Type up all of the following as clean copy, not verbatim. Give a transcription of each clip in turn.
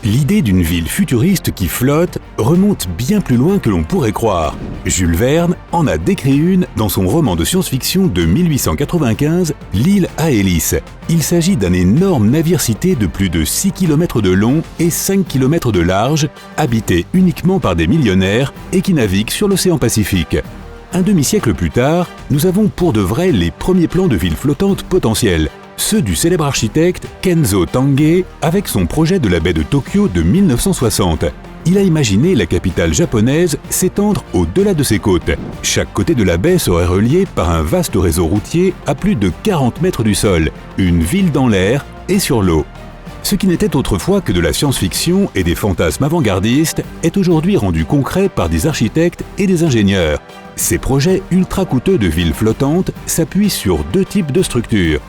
L'idée d'une ville futuriste qui flotte remonte bien plus loin que l'on pourrait croire. Jules Verne en a décrit une dans son roman de science-fiction de 1895, L'île à hélice. Il s'agit d'un énorme navire-cité de plus de 6 km de long et 5 km de large, habité uniquement par des millionnaires et qui navigue sur l'océan Pacifique. Un demi-siècle plus tard, nous avons pour de vrai les premiers plans de villes flottantes potentielles. Ceux du célèbre architecte Kenzo Tange avec son projet de la baie de Tokyo de 1960. Il a imaginé la capitale japonaise s'étendre au-delà de ses côtes. Chaque côté de la baie serait relié par un vaste réseau routier à plus de 40 mètres du sol. Une ville dans l'air et sur l'eau. Ce qui n'était autrefois que de la science-fiction et des fantasmes avant-gardistes est aujourd'hui rendu concret par des architectes et des ingénieurs. Ces projets ultra coûteux de villes flottantes s'appuient sur deux types de structures.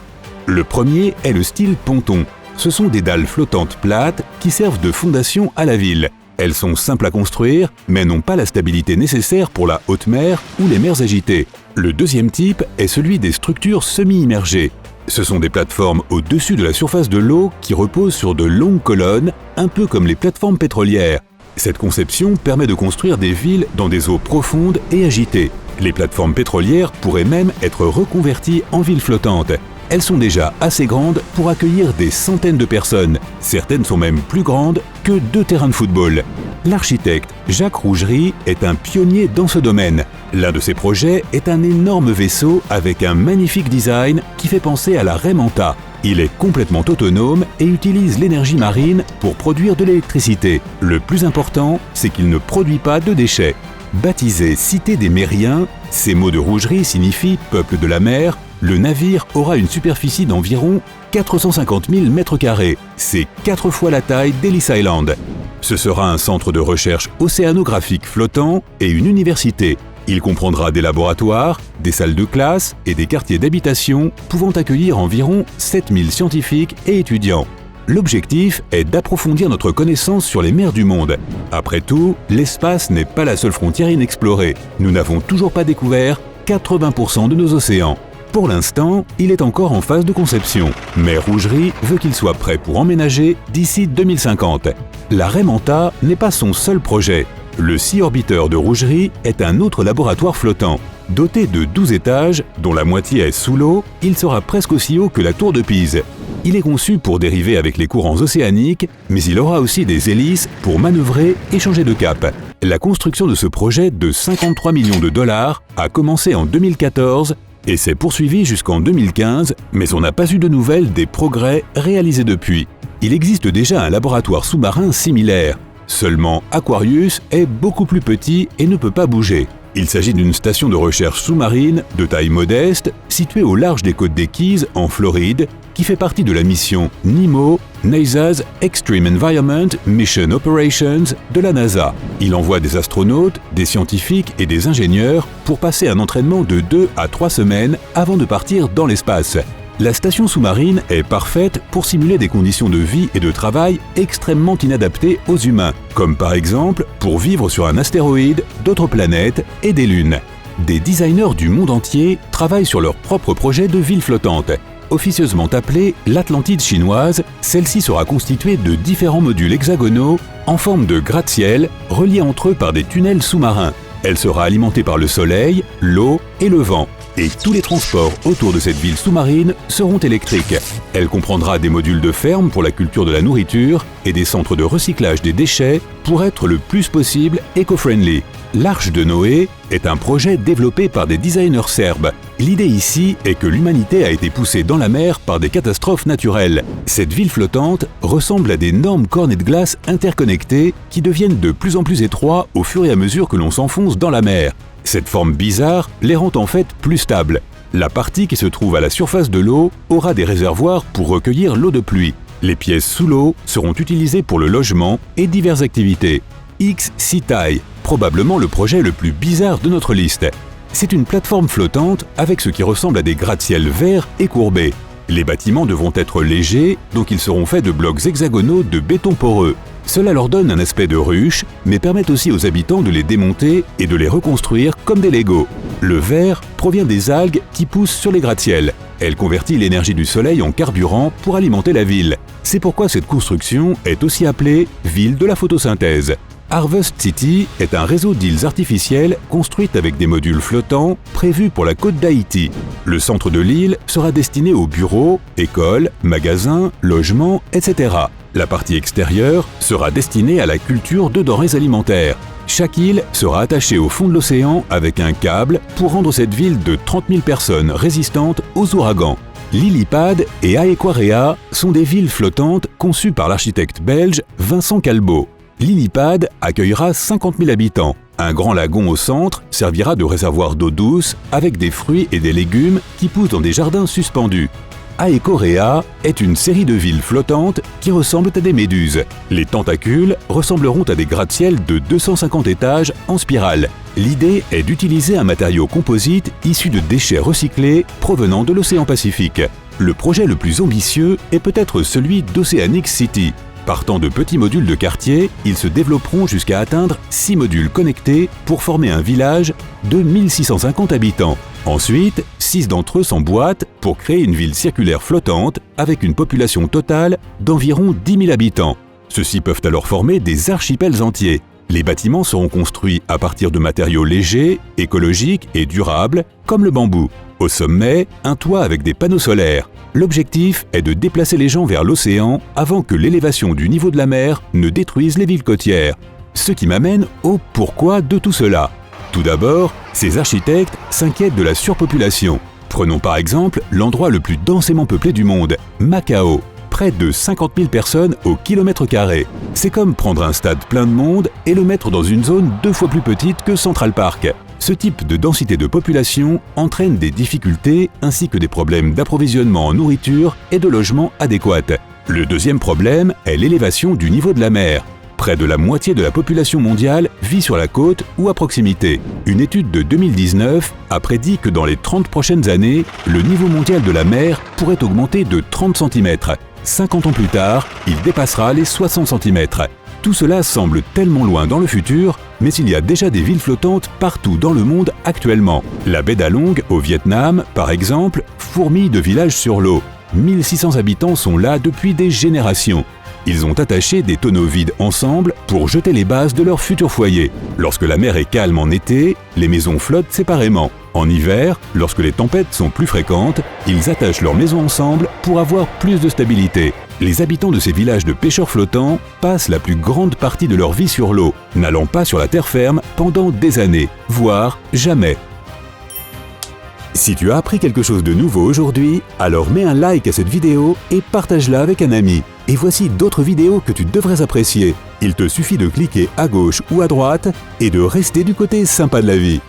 Le premier est le style ponton. Ce sont des dalles flottantes plates qui servent de fondation à la ville. Elles sont simples à construire, mais n'ont pas la stabilité nécessaire pour la haute mer ou les mers agitées. Le deuxième type est celui des structures semi-immergées. Ce sont des plateformes au-dessus de la surface de l'eau qui reposent sur de longues colonnes, un peu comme les plateformes pétrolières. Cette conception permet de construire des villes dans des eaux profondes et agitées. Les plateformes pétrolières pourraient même être reconverties en villes flottantes. Elles sont déjà assez grandes pour accueillir des centaines de personnes. Certaines sont même plus grandes que 2 terrains de football. L'architecte Jacques Rougerie est un pionnier dans ce domaine. L'un de ses projets est un énorme vaisseau avec un magnifique design qui fait penser à la Raie Manta. Il est complètement autonome et utilise l'énergie marine pour produire de l'électricité. Le plus important, c'est qu'il ne produit pas de déchets. Baptisé Cité des Mériens, ces mots de Rougerie signifient « peuple de la mer », le navire aura une superficie d'environ 450 000 m². C'est 4 fois la taille d'Ellis Island. Ce sera un centre de recherche océanographique flottant et une université. Il comprendra des laboratoires, des salles de classe et des quartiers d'habitation pouvant accueillir environ 7000 scientifiques et étudiants. L'objectif est d'approfondir notre connaissance sur les mers du monde. Après tout, l'espace n'est pas la seule frontière inexplorée. Nous n'avons toujours pas découvert 80% de nos océans. Pour l'instant, il est encore en phase de conception, mais Rougerie veut qu'il soit prêt pour emménager d'ici 2050. La Raie Manta n'est pas son seul projet. Le Sea Orbiter de Rougerie est un autre laboratoire flottant. Doté de 12 étages, dont la moitié est sous l'eau, il sera presque aussi haut que la tour de Pise. Il est conçu pour dériver avec les courants océaniques, mais il aura aussi des hélices pour manœuvrer et changer de cap. La construction de ce projet de 53 millions de dollars a commencé en 2014 et s'est poursuivie jusqu'en 2015, mais on n'a pas eu de nouvelles des progrès réalisés depuis. Il existe déjà un laboratoire sous-marin similaire. Seulement Aquarius est beaucoup plus petit et ne peut pas bouger. Il s'agit d'une station de recherche sous-marine de taille modeste, située au large des côtes des Keys, en Floride, qui fait partie de la mission NEEMO, NASA's Extreme Environment Mission Operations de la NASA. Il envoie des astronautes, des scientifiques et des ingénieurs pour passer un entraînement de 2 à 3 semaines avant de partir dans l'espace. La station sous-marine est parfaite pour simuler des conditions de vie et de travail extrêmement inadaptées aux humains, comme par exemple pour vivre sur un astéroïde, d'autres planètes et des lunes. Des designers du monde entier travaillent sur leur propre projet de ville flottante. Officieusement appelée l'Atlantide chinoise, celle-ci sera constituée de différents modules hexagonaux en forme de gratte-ciel reliés entre eux par des tunnels sous-marins. Elle sera alimentée par le soleil, l'eau et le vent. Et tous les transports autour de cette ville sous-marine seront électriques. Elle comprendra des modules de ferme pour la culture de la nourriture et des centres de recyclage des déchets pour être le plus possible éco-friendly. L'Arche de Noé est un projet développé par des designers serbes. L'idée ici est que l'humanité a été poussée dans la mer par des catastrophes naturelles. Cette ville flottante ressemble à d'énormes cornets de glace interconnectés qui deviennent de plus en plus étroits au fur et à mesure que l'on s'enfonce dans la mer. Cette forme bizarre les rend en fait plus stables. La partie qui se trouve à la surface de l'eau aura des réservoirs pour recueillir l'eau de pluie. Les pièces sous l'eau seront utilisées pour le logement et diverses activités. X-Sea-Tai, probablement le projet le plus bizarre de notre liste. C'est une plateforme flottante avec ce qui ressemble à des gratte-ciel verts et courbés. Les bâtiments devront être légers, donc ils seront faits de blocs hexagonaux de béton poreux. Cela leur donne un aspect de ruche, mais permet aussi aux habitants de les démonter et de les reconstruire comme des Legos. Le verre provient des algues qui poussent sur les gratte-ciel. Elle convertit l'énergie du soleil en carburant pour alimenter la ville. C'est pourquoi cette construction est aussi appelée ville de la photosynthèse. Harvest City est un réseau d'îles artificielles construites avec des modules flottants prévus pour la côte d'Haïti. Le centre de l'île sera destiné aux bureaux, écoles, magasins, logements, etc. La partie extérieure sera destinée à la culture de denrées alimentaires. Chaque île sera attachée au fond de l'océan avec un câble pour rendre cette ville de 30 000 personnes résistante aux ouragans. Lillipad et Aéquarea sont des villes flottantes conçues par l'architecte belge Vincent Calbeau. Lillipad accueillera 50 000 habitants. Un grand lagon au centre servira de réservoir d'eau douce avec des fruits et des légumes qui poussent dans des jardins suspendus. Aéquarea est une série de villes flottantes qui ressemblent à des méduses. Les tentacules ressembleront à des gratte-ciel de 250 étages en spirale. L'idée est d'utiliser un matériau composite issu de déchets recyclés provenant de l'océan Pacifique. Le projet le plus ambitieux est peut-être celui d'Oceanic City. Partant de petits modules de quartier, ils se développeront jusqu'à atteindre 6 modules connectés pour former un village de 1650 habitants. Ensuite, 6 d'entre eux s'emboîtent pour créer une ville circulaire flottante avec une population totale d'environ 10 000 habitants. Ceux-ci peuvent alors former des archipels entiers. Les bâtiments seront construits à partir de matériaux légers, écologiques et durables, comme le bambou. Au sommet, un toit avec des panneaux solaires. L'objectif est de déplacer les gens vers l'océan avant que l'élévation du niveau de la mer ne détruise les villes côtières. Ce qui m'amène au pourquoi de tout cela. Tout d'abord, ces architectes s'inquiètent de la surpopulation. Prenons par exemple l'endroit le plus densément peuplé du monde, Macao. Près de 50 000 personnes au kilomètre carré. C'est comme prendre un stade plein de monde et le mettre dans une zone 2 fois plus petite que Central Park. Ce type de densité de population entraîne des difficultés ainsi que des problèmes d'approvisionnement en nourriture et de logement adéquats. Le deuxième problème est l'élévation du niveau de la mer. Près de la moitié de la population mondiale vit sur la côte ou à proximité. Une étude de 2019 a prédit que dans les 30 prochaines années, le niveau mondial de la mer pourrait augmenter de 30 cm. 50 ans plus tard, il dépassera les 60 cm. Tout cela semble tellement loin dans le futur, mais il y a déjà des villes flottantes partout dans le monde actuellement. La baie d'Along, au Vietnam, par exemple, fourmille de villages sur l'eau. 1600 habitants sont là depuis des générations. Ils ont attaché des tonneaux vides ensemble pour jeter les bases de leur futur foyer. Lorsque la mer est calme en été, les maisons flottent séparément. En hiver, lorsque les tempêtes sont plus fréquentes, ils attachent leurs maisons ensemble pour avoir plus de stabilité. Les habitants de ces villages de pêcheurs flottants passent la plus grande partie de leur vie sur l'eau, n'allant pas sur la terre ferme pendant des années, voire jamais. Si tu as appris quelque chose de nouveau aujourd'hui, alors mets un like à cette vidéo et partage-la avec un ami. Et voici d'autres vidéos que tu devrais apprécier. Il te suffit de cliquer à gauche ou à droite et de rester du côté sympa de la vie.